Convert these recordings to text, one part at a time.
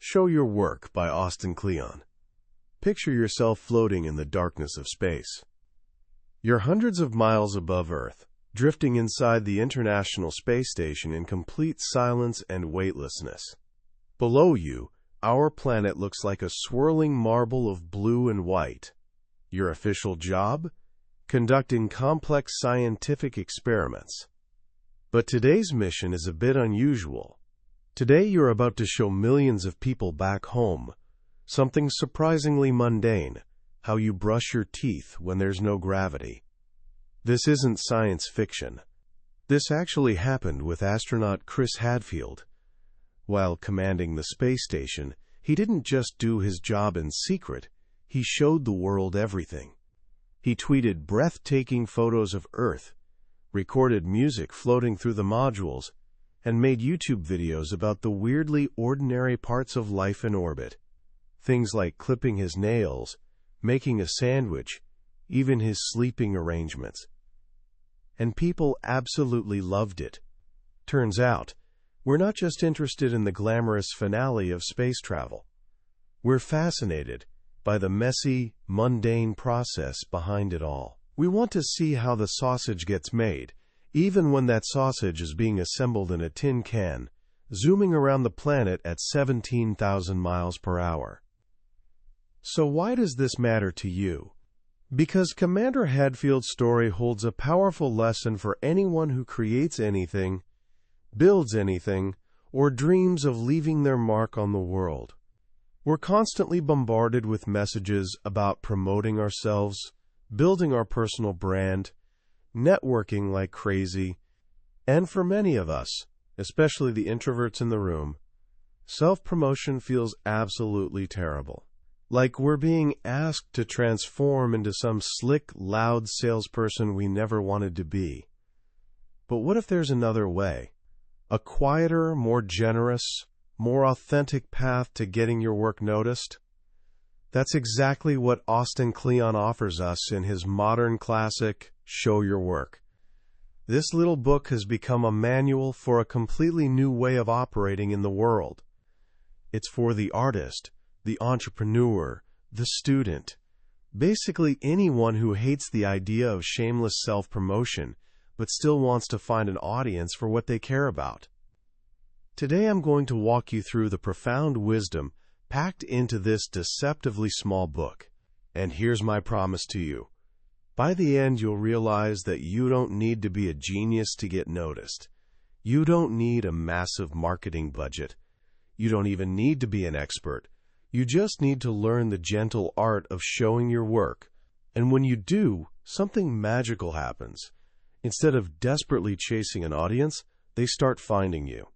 Show Your Work by Austin Kleon. Picture yourself floating in the darkness of space. You're hundreds of miles above Earth, drifting inside the International Space Station in complete silence and weightlessness. Below you, our planet looks like a swirling marble of blue and white. Your official job? Conducting complex scientific experiments. But today's mission is a bit unusual. Today you're about to show millions of people back home something surprisingly mundane: how you brush your teeth when there's no gravity. This isn't science fiction. This actually happened with astronaut Chris Hadfield. While commanding the space station, he didn't just do his job in secret, he showed the world everything. He tweeted breathtaking photos of Earth, recorded music floating through the modules, and made YouTube videos about the weirdly ordinary parts of life in orbit. Things like clipping his nails, making a sandwich, even his sleeping arrangements. And people absolutely loved it. Turns out, we're not just interested in the glamorous finale of space travel. We're fascinated by the messy, mundane process behind it all. We want to see how the sausage gets made, even when that sausage is being assembled in a tin can, zooming around the planet at 17,000 miles per hour. So why does this matter to you? Because Commander Hadfield's story holds a powerful lesson for anyone who creates anything, builds anything, or dreams of leaving their mark on the world. We're constantly bombarded with messages about promoting ourselves, building our personal brand, networking like crazy, and for many of us, especially the introverts in the room, self-promotion feels absolutely terrible. Like we're being asked to transform into some slick, loud salesperson we never wanted to be. But what if there's another way? A quieter, more generous, more authentic path to getting your work noticed? That's exactly what Austin Kleon offers us in his modern classic, Show Your Work. This little book has become a manual for a completely new way of operating in the world. It's for the artist, the entrepreneur, the student, basically anyone who hates the idea of shameless self-promotion, but still wants to find an audience for what they care about. Today I'm going to walk you through the profound wisdom packed into this deceptively small book. And here's my promise to you. By the end, you'll realize that you don't need to be a genius to get noticed. You don't need a massive marketing budget. You don't even need to be an expert. You just need to learn the gentle art of showing your work. And when you do, something magical happens. Instead of desperately chasing an audience, they start finding you.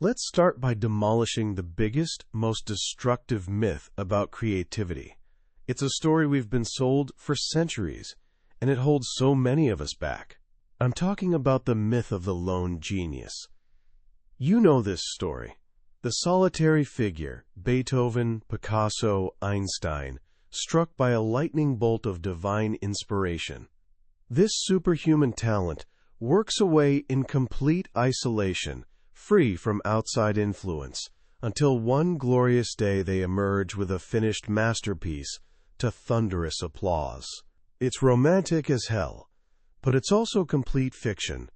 Let's start by demolishing the biggest, most destructive myth about creativity. It's a story we've been sold for centuries, and it holds so many of us back. I'm talking about the myth of the lone genius. You know this story. The solitary figure, Beethoven, Picasso, Einstein, struck by a lightning bolt of divine inspiration. This superhuman talent works away in complete isolation, free from outside influence, until one glorious day they emerge with a finished masterpiece to thunderous applause. It's romantic as hell, but it's also complete fiction,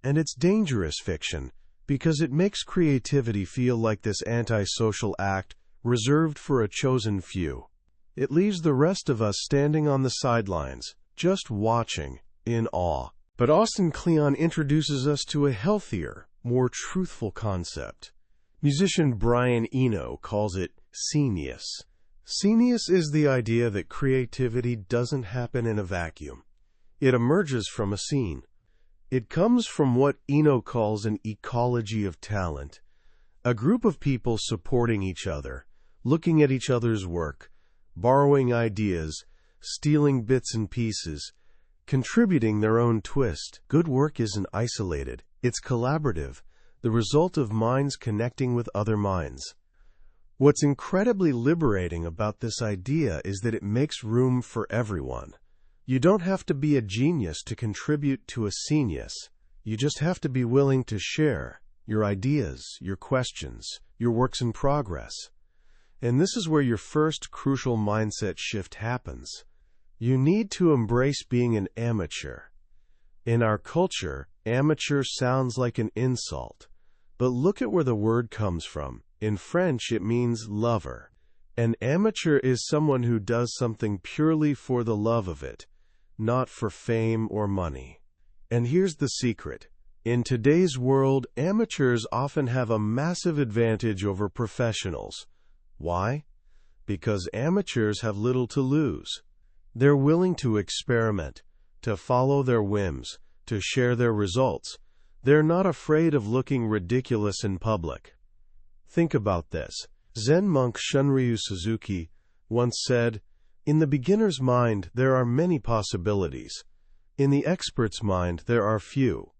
and it's dangerous fiction because it makes creativity feel like this antisocial act reserved for a chosen few. It leaves the rest of us standing on the sidelines, just watching, in awe. But Austin Kleon introduces us to a healthier, more truthful concept. Musician Brian Eno calls it scenius. Scenius is the idea that creativity doesn't happen in a vacuum. It emerges from a scene. It comes from what Eno calls an ecology of talent, a group of people supporting each other, looking at each other's work, borrowing ideas, stealing bits and pieces, contributing their own twist. Good work isn't isolated. It's collaborative, the result of minds connecting with other minds. What's incredibly liberating about this idea is that it makes room for everyone. You don't have to be a genius to contribute to a scenius. You just have to be willing to share your ideas, your questions, your works in progress. And this is where your first crucial mindset shift happens. You need to embrace being an amateur. In our culture, amateur sounds like an insult. But look at where the word comes from. In French, it means lover. An amateur is someone who does something purely for the love of it, not for fame or money. And here's the secret. In today's world, amateurs often have a massive advantage over professionals. Why? Because amateurs have little to lose. They're willing to experiment, to follow their whims, to share their results. They're not afraid of looking ridiculous in public. Think about this. Zen monk Shunryu Suzuki once said, "In the beginner's mind, there are many possibilities. In the expert's mind, there are few."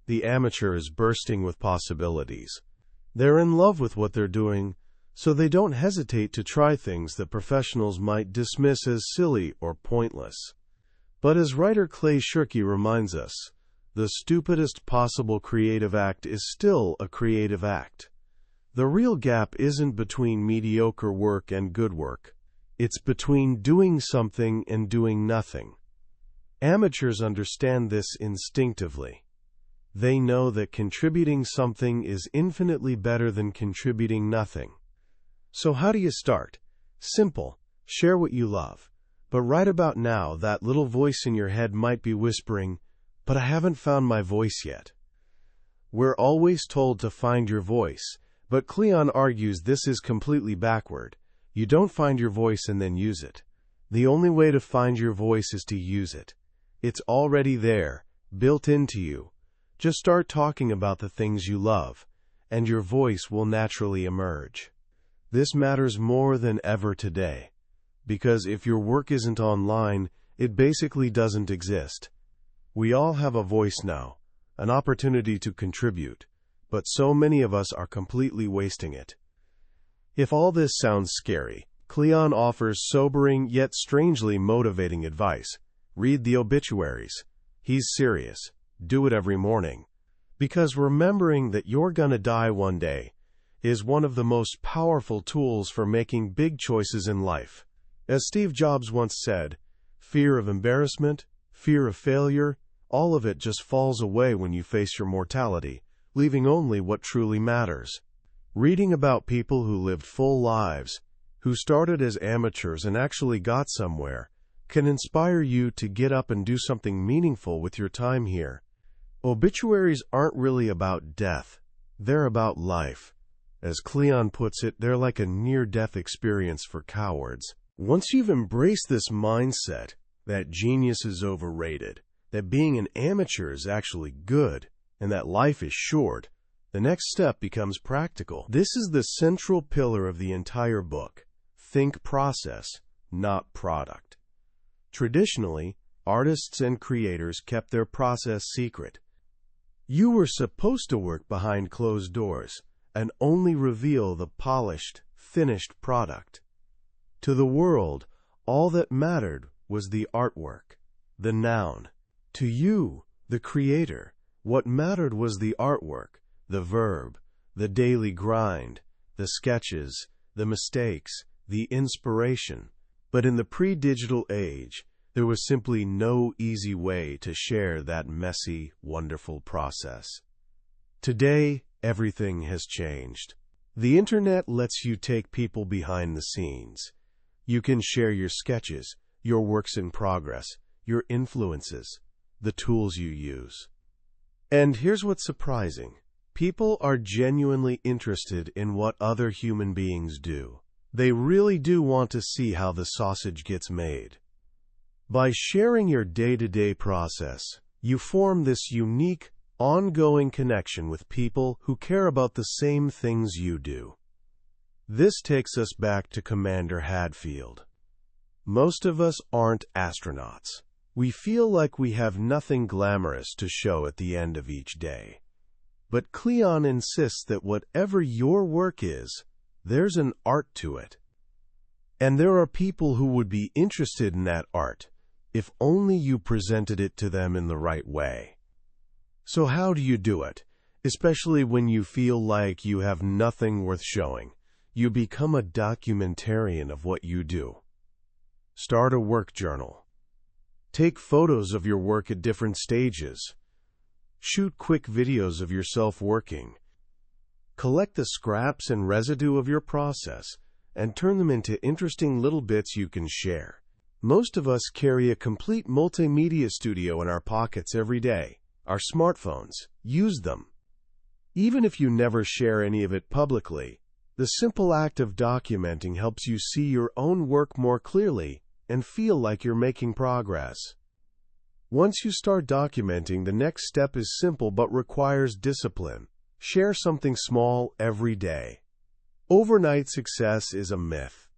The amateur is bursting with possibilities. They're in love with what they're doing, so they don't hesitate to try things that professionals might dismiss as silly or pointless. But as writer Clay Shirky reminds us, the stupidest possible creative act is still a creative act. The real gap isn't between mediocre work and good work. It's between doing something and doing nothing. Amateurs understand this instinctively. They know that contributing something is infinitely better than contributing nothing. So how do you start? Simple. Share what you love. But right about now, that little voice in your head might be whispering, "But I haven't found my voice yet." We're always told to find your voice, but Kleon argues this is completely backward. You don't find your voice and then use it. The only way to find your voice is to use it. It's already there, built into you. Just start talking about the things you love, and your voice will naturally emerge. This matters more than ever today, because if your work isn't online, it basically doesn't exist. We all have a voice now, an opportunity to contribute, but so many of us are completely wasting it. If all this sounds scary, Kleon offers sobering yet strangely motivating advice. Read the obituaries. He's serious. Do it every morning. Because remembering that you're gonna die one day is one of the most powerful tools for making big choices in life. As Steve Jobs once said, fear of embarrassment, fear of failure, all of it just falls away when you face your mortality, leaving only what truly matters. Reading about people who lived full lives, who started as amateurs and actually got somewhere, can inspire you to get up and do something meaningful with your time here. Obituaries aren't really about death. They're about life. As Kleon puts it, they're like a near-death experience for cowards. Once you've embraced this mindset, that genius is overrated, that being an amateur is actually good, and that life is short, the next step becomes practical. This is the central pillar of the entire book. Think process, not product. Traditionally, artists and creators kept their process secret. You were supposed to work behind closed doors and only reveal the polished, finished product. To the world, all that mattered was the artwork, the noun. To you, the creator, what mattered was the artwork, the verb, the daily grind, the sketches, the mistakes, the inspiration. But in the pre-digital age, there was simply no easy way to share that messy, wonderful process. Today, everything has changed. The internet lets you take people behind the scenes. You can share your sketches, your works in progress, your influences, the tools you use. And here's what's surprising. People are genuinely interested in what other human beings do. They really do want to see how the sausage gets made. By sharing your day-to-day process, you form this unique, ongoing connection with people who care about the same things you do. This takes us back to Commander Hadfield. Most of us aren't astronauts. We feel like we have nothing glamorous to show at the end of each day. But Kleon insists that whatever your work is, there's an art to it. And there are people who would be interested in that art, if only you presented it to them in the right way. So how do you do it? Especially when you feel like you have nothing worth showing. You become a documentarian of what you do. Start a work journal. Take photos of your work at different stages. Shoot quick videos of yourself working. Collect the scraps and residue of your process and turn them into interesting little bits you can share. Most of us carry a complete multimedia studio in our pockets every day. Our smartphones. Use them. Even if you never share any of it publicly, the simple act of documenting helps you see your own work more clearly and feel like you're making progress. Once you start documenting, the next step is simple but requires discipline. Share something small every day. Overnight success is a myth.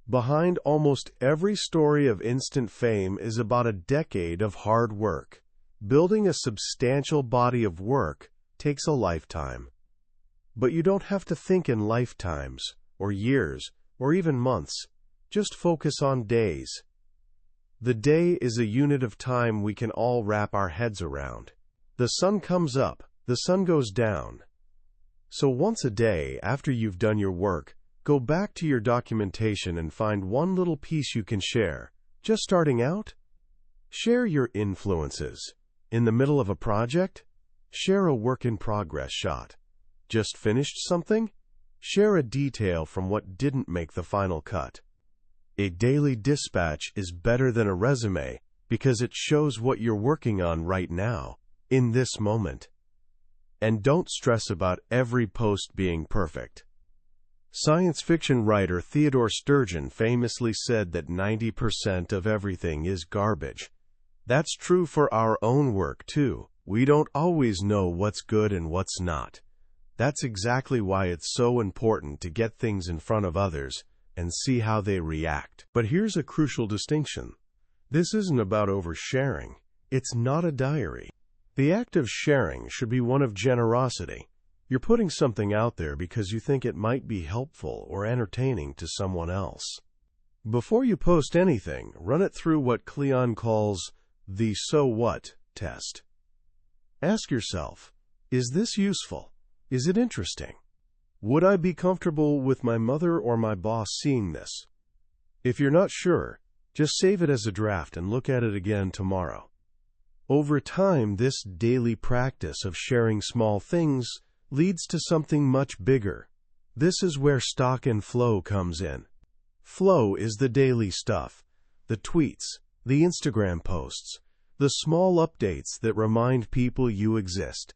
Behind almost every story of instant fame is about a decade of hard work. Building a substantial body of work takes a lifetime. But you don't have to think in lifetimes, or years, or even months. Just focus on days. The day is a unit of time we can all wrap our heads around. The sun comes up, the sun goes down. So once a day, after you've done your work, go back to your documentation and find one little piece you can share. Just starting out? Share your influences. In the middle of a project? Share a work-in-progress shot. Just finished something? Share a detail from what didn't make the final cut. A daily dispatch is better than a resume because it shows what you're working on right now, in this moment. And don't stress about every post being perfect. Science fiction writer Theodore Sturgeon famously said that 90% of everything is garbage. That's true for our own work, too. We don't always know what's good and what's not. That's exactly why it's so important to get things in front of others and see how they react. But here's a crucial distinction. This isn't about oversharing. It's not a diary. The act of sharing should be one of generosity. You're putting something out there because you think it might be helpful or entertaining to someone else. Before you post anything, run it through what Kleon calls the "so what" test. Ask yourself, is this useful? Is it interesting? Would I be comfortable with my mother or my boss seeing this? If you're not sure, just save it as a draft and look at it again tomorrow. Over time, this daily practice of sharing small things leads to something much bigger. This is where stock and flow comes in. Flow is the daily stuff, the tweets, the Instagram posts, the small updates that remind people you exist.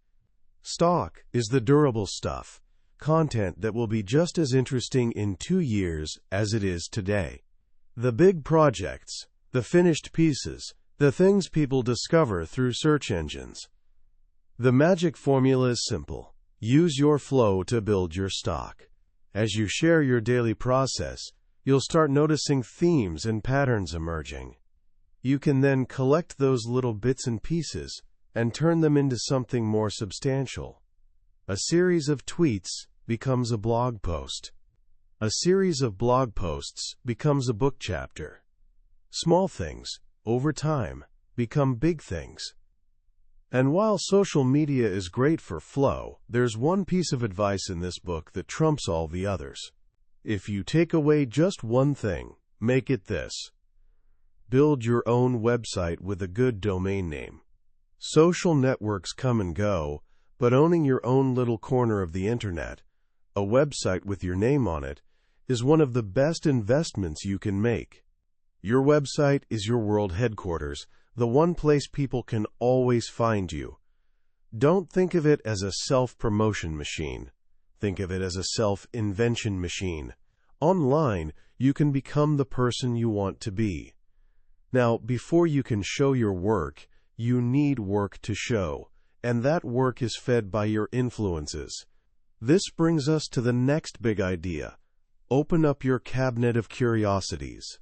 Stock is the durable stuff, content that will be just as interesting in 2 years as it is today. The big projects, the finished pieces, the things people discover through search engines. The magic formula is simple. Use your flow to build your stock. As you share your daily process, you'll start noticing themes and patterns emerging. You can then collect those little bits and pieces and turn them into something more substantial. A series of tweets becomes a blog post. A series of blog posts becomes a book chapter. Small things, over time, become big things. And while social media is great for flow, there's one piece of advice in this book that trumps all the others. If you take away just one thing, make it this. Build your own website with a good domain name. Social networks come and go, but owning your own little corner of the internet, a website with your name on it, is one of the best investments you can make. Your website is your world headquarters, the one place people can always find you. Don't think of it as a self-promotion machine. Think of it as a self-invention machine. Online, you can become the person you want to be. Now, before you can show your work, you need work to show, and that work is fed by your influences. This brings us to the next big idea. Open up your cabinet of curiosities.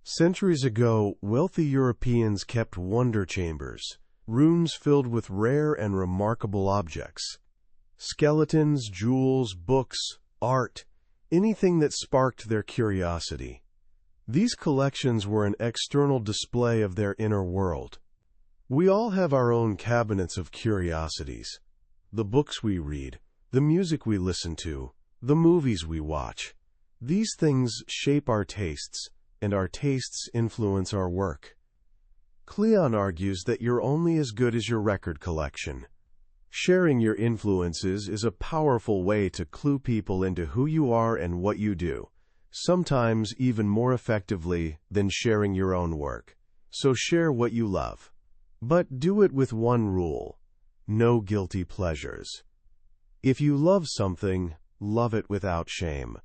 Centuries ago, wealthy Europeans kept wonder chambers, rooms filled with rare and remarkable objects. Skeletons, jewels, books, art, anything that sparked their curiosity. These collections were an external display of their inner world. We all have our own cabinets of curiosities. The books we read, the music we listen to, the movies we watch. These things shape our tastes, and our tastes influence our work. Kleon argues that you're only as good as your record collection. Sharing your influences is a powerful way to clue people into who you are and what you do, sometimes even more effectively than sharing your own work. So share what you love. But do it with one rule: no guilty pleasures. If you love something, love it without shame.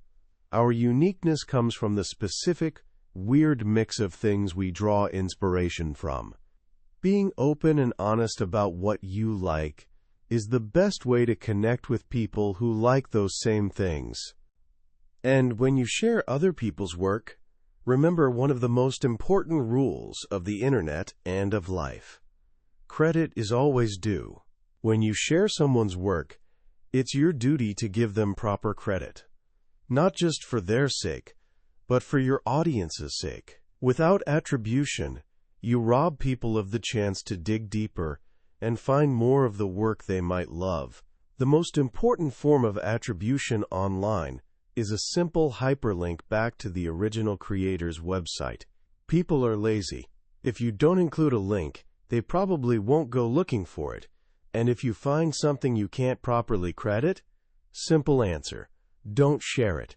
Our uniqueness comes from the specific, weird mix of things we draw inspiration from. Being open and honest about what you like is the best way to connect with people who like those same things. And when you share other people's work, remember one of the most important rules of the internet and of life. Credit is always due. When you share someone's work, it's your duty to give them proper credit. Not just for their sake, but for your audience's sake. Without attribution, you rob people of the chance to dig deeper and find more of the work they might love. The most important form of attribution online is a simple hyperlink back to the original creator's website. People are lazy. If you don't include a link, they probably won't go looking for it. And if you find something you can't properly credit, simple answer: don't share it.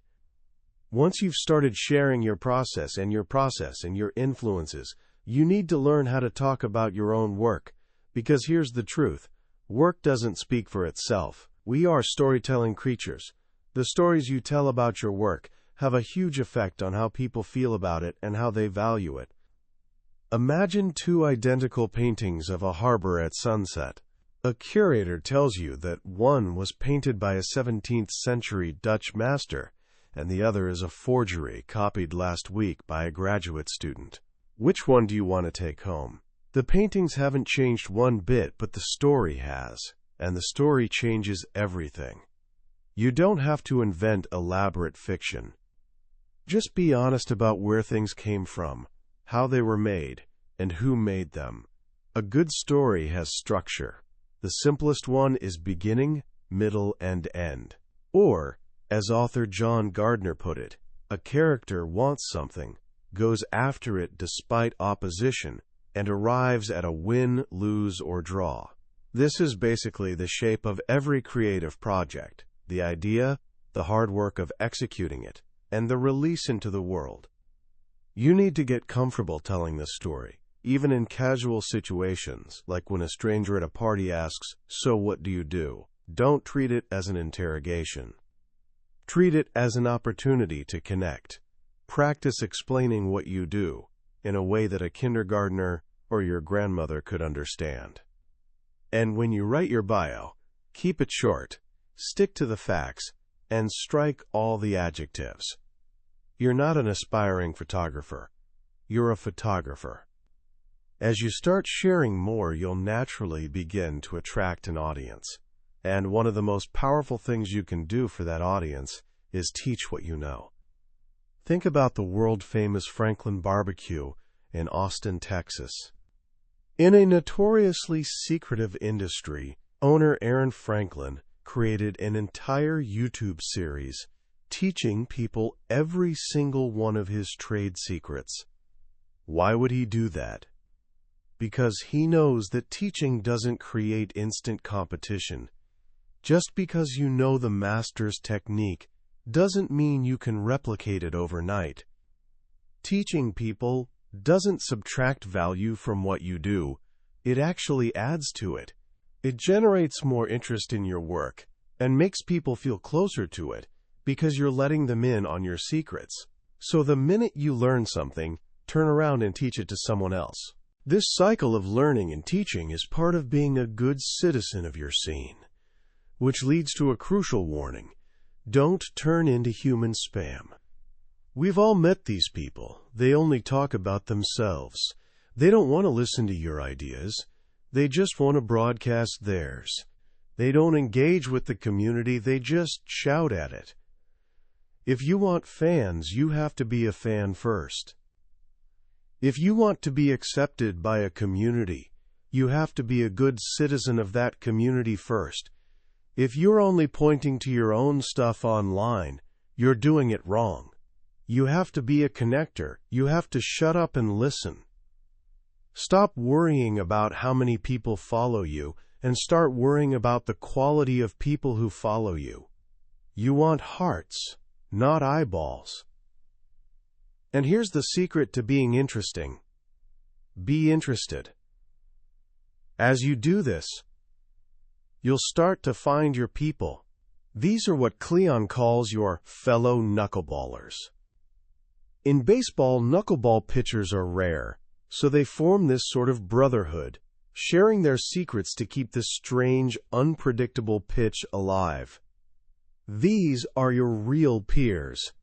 Once you've started sharing your process and your influences, you need to learn how to talk about your own work. Because here's the truth: work doesn't speak for itself. We are storytelling creatures. The stories you tell about your work have a huge effect on how people feel about it and how they value it. Imagine two identical paintings of a harbor at sunset. A curator tells you that one was painted by a 17th century Dutch master, and the other is a forgery copied last week by a graduate student. Which one do you want to take home? The paintings haven't changed one bit, but the story has, and the story changes everything. You don't have to invent elaborate fiction. Just be honest about where things came from, how they were made, and who made them. A good story has structure. The simplest one is beginning, middle, and end. Or, as author John Gardner put it, a character wants something, goes after it despite opposition, and arrives at a win, lose, or draw. This is basically the shape of every creative project: the idea, the hard work of executing it, and the release into the world. You need to get comfortable telling this story, even in casual situations, like when a stranger at a party asks, "So what do you do?" Don't treat it as an interrogation. Treat it as an opportunity to connect. Practice explaining what you do in a way that a kindergartner or your grandmother could understand. And when you write your bio, keep it short, stick to the facts, and strike all the adjectives. You're not an aspiring photographer. You're a photographer. As you start sharing more, you'll naturally begin to attract an audience. And one of the most powerful things you can do for that audience is teach what you know. Think about the world-famous Franklin Barbecue in Austin, Texas. In a notoriously secretive industry, owner Aaron Franklin created an entire YouTube series teaching people every single one of his trade secrets. Why would he do that? Because he knows that teaching doesn't create instant competition. Just because you know the master's technique doesn't mean you can replicate it overnight. Teaching people doesn't subtract value from what you do. It actually adds to it. It generates more interest in your work and makes people feel closer to it because you're letting them in on your secrets. So the minute you learn something, turn around and teach it to someone else. This cycle of learning and teaching is part of being a good citizen of your scene, which leads to a crucial warning: don't turn into human spam. We've all met these people. They only talk about themselves. They don't want to listen to your ideas. They just want to broadcast theirs. They don't engage with the community. They just shout at it. If you want fans, you have to be a fan first. If you want to be accepted by a community, you have to be a good citizen of that community first. If you're only pointing to your own stuff online, you're doing it wrong. You have to be a connector. You have to shut up and listen. Stop worrying about how many people follow you and start worrying about the quality of people who follow you. You want hearts, not eyeballs. And here's the secret to being interesting. Be interested. As you do this, you'll start to find your people. These are what Kleon calls your fellow knuckleballers. In baseball, knuckleball pitchers are rare, so they form this sort of brotherhood, sharing their secrets to keep this strange, unpredictable pitch alive. These are your real peers,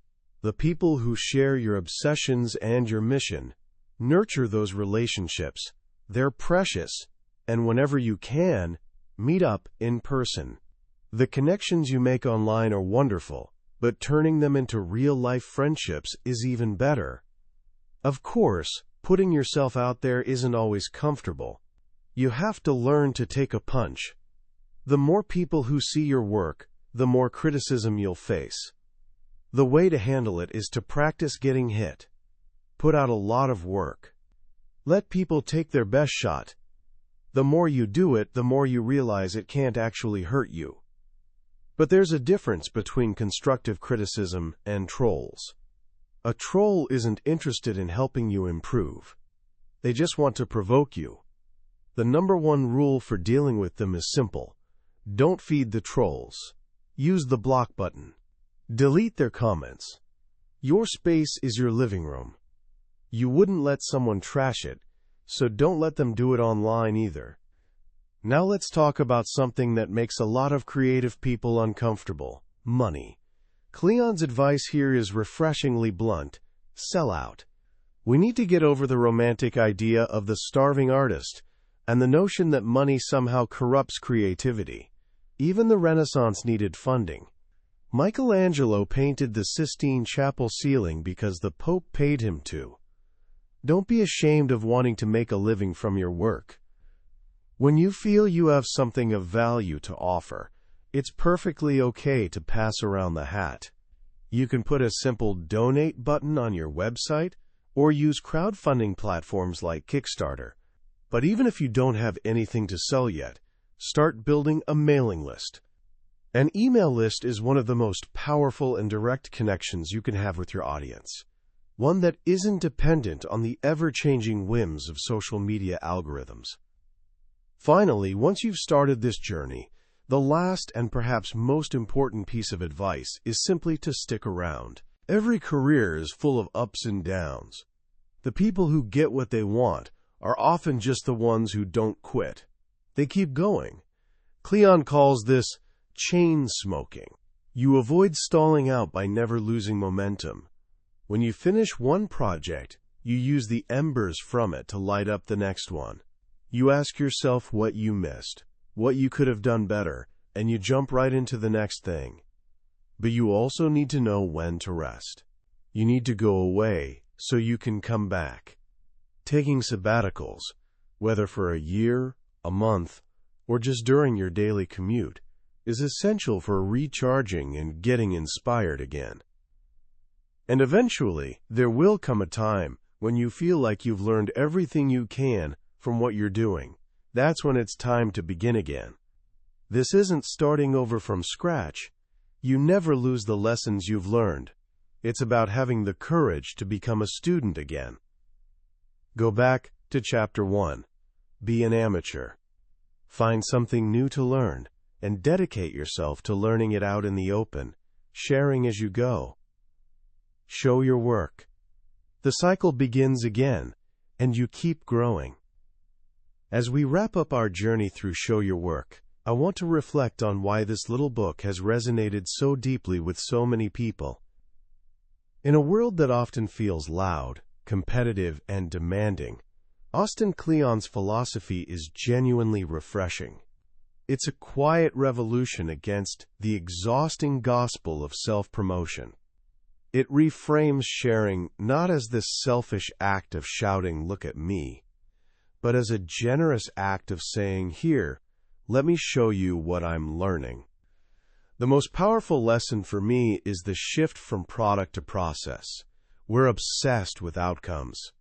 the people who share your obsessions and your mission. Nurture those relationships. They're precious, and whenever you can, meet up in person. The connections you make online are wonderful, but turning them into real-life friendships is even better. Of course, putting yourself out there isn't always comfortable. You have to learn to take a punch. The more people who see your work, the more criticism you'll face. The way to handle it is to practice getting hit. Put out a lot of work. Let people take their best shot. The more you do it, the more you realize it can't actually hurt you. But there's a difference between constructive criticism and trolls. A troll isn't interested in helping you improve. They just want to provoke you. The number one rule for dealing with them is simple. Don't feed the trolls. Use the block button. Delete their comments. Your space is your living room. You wouldn't let someone trash it, so don't let them do it online either. Now let's talk about something that makes a lot of creative people uncomfortable: money. Kleon's advice here is refreshingly blunt. Sell out. We need to get over the romantic idea of the starving artist and the notion that money somehow corrupts creativity. Even the Renaissance needed funding. Michelangelo painted the Sistine Chapel ceiling because the Pope paid him to. Don't be ashamed of wanting to make a living from your work. When you feel you have something of value to offer, it's perfectly okay to pass around the hat. You can put a simple donate button on your website or use crowdfunding platforms like Kickstarter. But even if you don't have anything to sell yet, start building a mailing list. An email list is one of the most powerful and direct connections you can have with your audience. One that isn't dependent on the ever-changing whims of social media algorithms. Finally, once you've started this journey, the last and perhaps most important piece of advice is simply to stick around. Every career is full of ups and downs. The people who get what they want are often just the ones who don't quit. They keep going. Kleon calls this chain smoking. You avoid stalling out by never losing momentum. When you finish one project, you use the embers from it to light up the next one. You ask yourself what you missed, what you could have done better, and you jump right into the next thing. But you also need to know when to rest. You need to go away so you can come back. Taking sabbaticals, whether for a year, a month, or just during your daily commute, is essential for recharging and getting inspired again. And eventually, there will come a time when you feel like you've learned everything you can from what you're doing. That's when it's time to begin again. This isn't starting over from scratch. You never lose the lessons you've learned. It's about having the courage to become a student again. Go back to Chapter 1. Be an amateur. Find something new to learn, and dedicate yourself to learning it out in the open, sharing as you go. Show your work. The cycle begins again, and you keep growing. As we wrap up our journey through Show Your Work, I want to reflect on why this little book has resonated so deeply with so many people. In a world that often feels loud, competitive, and demanding, Austin Kleon's philosophy is genuinely refreshing. It's a quiet revolution against the exhausting gospel of self-promotion. It reframes sharing not as this selfish act of shouting, "Look at me," but as a generous act of saying, "Here, let me show you what I'm learning." The most powerful lesson for me is the shift from product to process. We're obsessed with outcomes.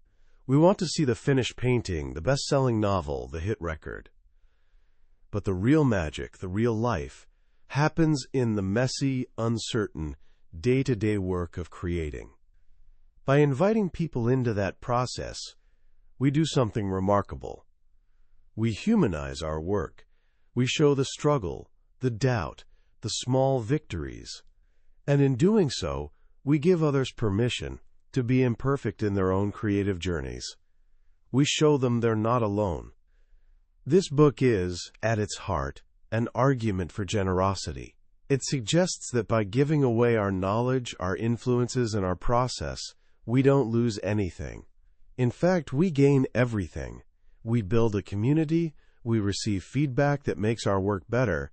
We want to see the finished painting, the best-selling novel, the hit record. But the real magic, the real life, happens in the messy, uncertain, day-to-day work of creating. By inviting people into that process, we do something remarkable. We humanize our work. We show the struggle, the doubt, the small victories. And in doing so, we give others permission to be imperfect in their own creative journeys. We show them they're not alone. This book is, at its heart, an argument for generosity. It suggests that by giving away our knowledge, our influences, and our process, we don't lose anything. In fact, we gain everything. We build a community, we receive feedback that makes our work better,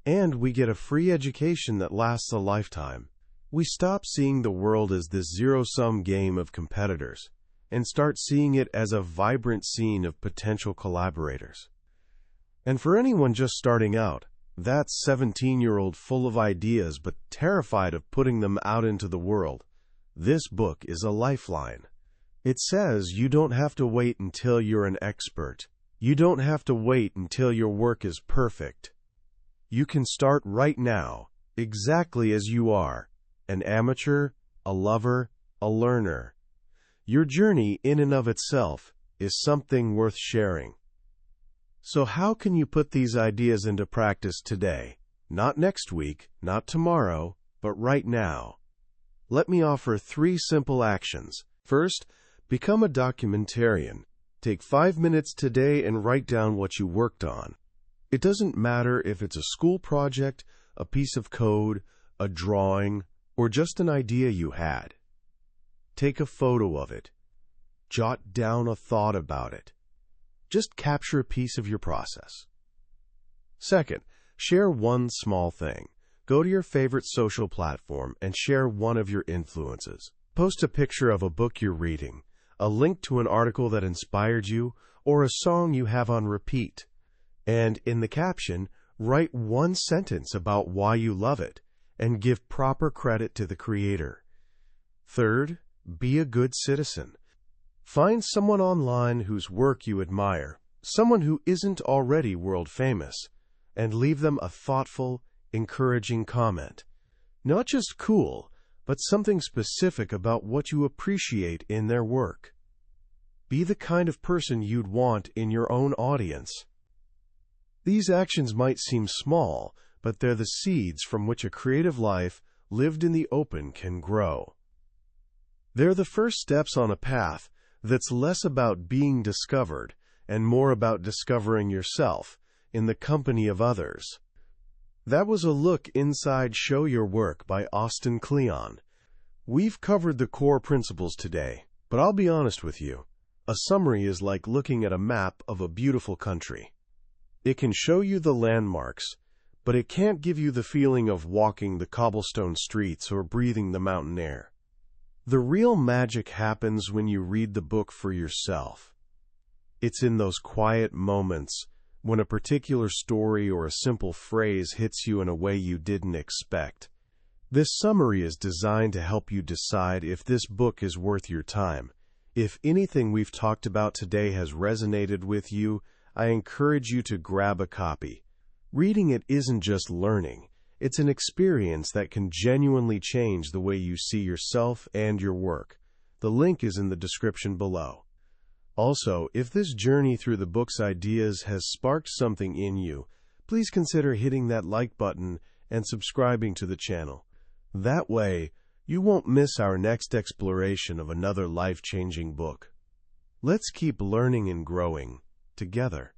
and we get a free education that lasts a lifetime. We stop seeing the world as this zero-sum game of competitors and start seeing it as a vibrant scene of potential collaborators. And for anyone just starting out, that 17-year-old full of ideas but terrified of putting them out into the world, this book is a lifeline. It says you don't have to wait until you're an expert. You don't have to wait until your work is perfect. You can start right now, exactly as you are. An amateur, a lover, a learner. Your journey in and of itself is something worth sharing. So how can you put these ideas into practice today? Not next week, not tomorrow, but right now. Let me offer 3 simple actions. First, become a documentarian. Take 5 minutes today and write down what you worked on. It doesn't matter if it's a school project, a piece of code, a drawing, or just an idea you had. Take a photo of it. Jot down a thought about it. Just capture a piece of your process. Second, share one small thing. Go to your favorite social platform and share one of your influences. Post a picture of a book you're reading, a link to an article that inspired you, or a song you have on repeat. And in the caption, write one sentence about why you love it, and give proper credit to the creator. Third, be a good citizen. Find someone online whose work you admire, someone who isn't already world famous, and leave them a thoughtful, encouraging comment. Not just cool, but something specific about what you appreciate in their work. Be the kind of person you'd want in your own audience. These actions might seem small, but they're the seeds from which a creative life lived in the open can grow. They're the first steps on a path that's less about being discovered and more about discovering yourself in the company of others. That was a look inside Show Your Work by Austin Kleon. We've covered the core principles today, but I'll be honest with you. A summary is like looking at a map of a beautiful country. It can show you the landmarks, but it can't give you the feeling of walking the cobblestone streets or breathing the mountain air. The real magic happens when you read the book for yourself. It's in those quiet moments when a particular story or a simple phrase hits you in a way you didn't expect. This summary is designed to help you decide if this book is worth your time. If anything we've talked about today has resonated with you, I encourage you to grab a copy. Reading it isn't just learning. It's an experience that can genuinely change the way you see yourself and your work. The link is in the description below. Also, if this journey through the book's ideas has sparked something in you, please consider hitting that like button and subscribing to the channel. That way, you won't miss our next exploration of another life-changing book. Let's keep learning and growing together.